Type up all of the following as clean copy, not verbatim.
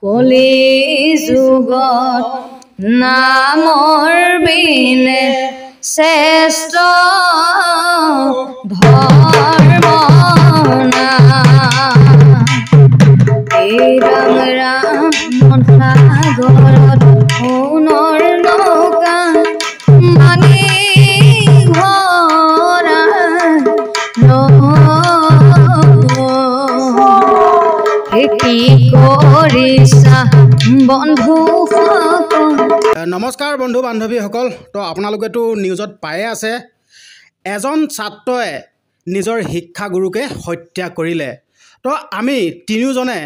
কলি যুগত নামৰ বিনে শ্ৰেষ্ঠ ধৰ্ম ৰাম ৰাম সাগৰত সোণৰ নৌকা মানি ঘৰা কি কৰিছা বন্ধু। নমস্কাৰ বন্ধু বান্ধৱীসকল। তো আপোনালোকেতো নিউজত পায়ে আছে, এজন ছাত্ৰই নিজৰ শিক্ষাগুৰুকে হত্যা কৰিলে। তো আমি তিনিওজনে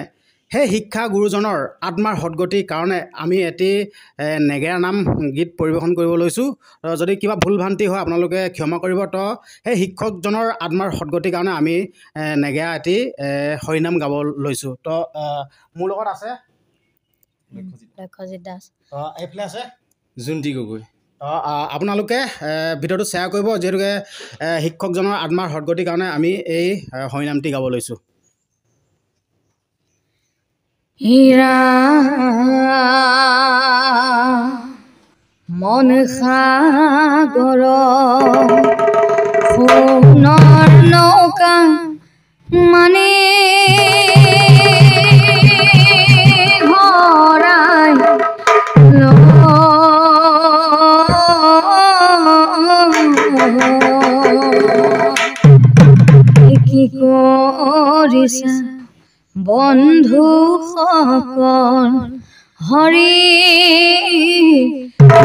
সেই শিক্ষাগুৰুজনৰ আত্মাৰ সদ্গতিৰ কাৰণে আমি এটি নেগেৰা নাম গীত পৰিৱেশন কৰিব লৈছোঁ। যদি কিবা ভুল ভ্ৰান্তি হয় আপোনালোকে ক্ষমা কৰিব। তো সেই শিক্ষকজনৰ আত্মাৰ সদ্গতিৰ কাৰণে আমি নেগেৰা এটি হৰিনাম গাব লৈছোঁ। তো মোৰ লগত আছে লক্ষ্যজিত দাস, এইফালে আছে জুন্তি গগৈ। আপোনালোকে ভিডিঅ'টো শ্বেয়াৰ কৰিব, যিহেতুকে শিক্ষকজনৰ আত্মাৰ সদ্গতিৰ কাৰণে আমি এই হৰিনামটি গাব লৈছোঁ। হীৰা মন সাগৰ সোণৰ নৌকা মানে ঘৰাই কি কৰিছা বন্ধুসকল হৰি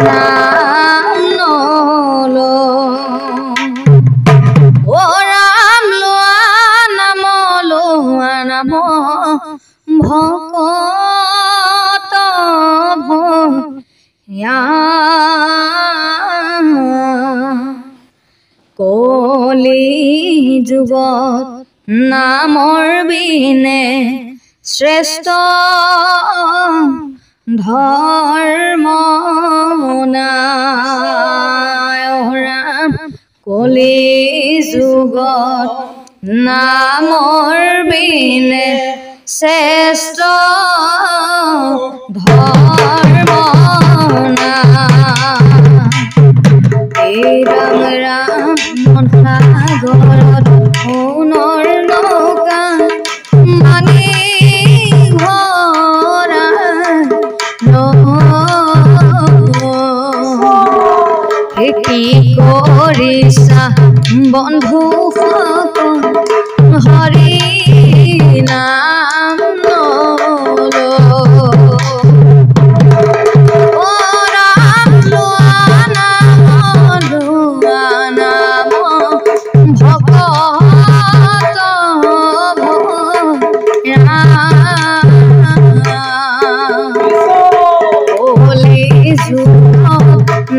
নাম ৰাম লোৱা নাম নাম ভকত ভয়া কলি যুগত নামৰ বিনে শ্ৰেষ্ঠ ধৰ্ম ৰাম কলি যুগত নামৰ বিনে শ্ৰেষ্ঠ ধৰ্ম ৰাম ৰাম সাগৰত সোণৰ নৌকা মানি ঘৰা কি কৰিছা বন্ধুসকল হৰি নাম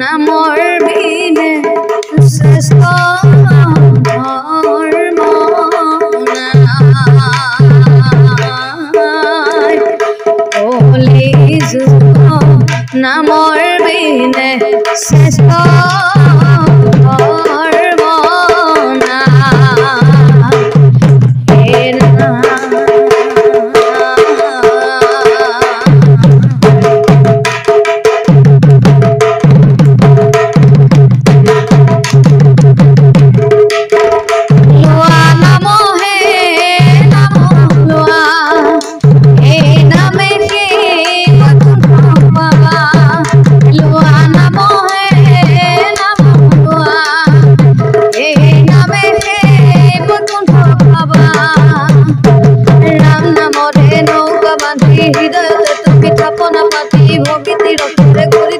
নামৰ বিনে শ্ৰেষ্ঠ ধৰ্ম কলি যুগত নামৰ বিনে শ্ৰেষ্ঠ ধৰ্ম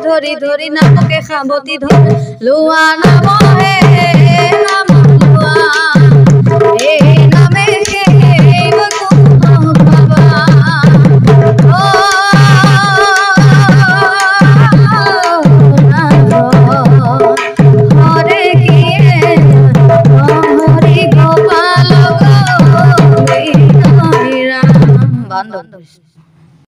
ধৰি ধৰি নামকে সাৱতি ধৰ লোৱা নাম হে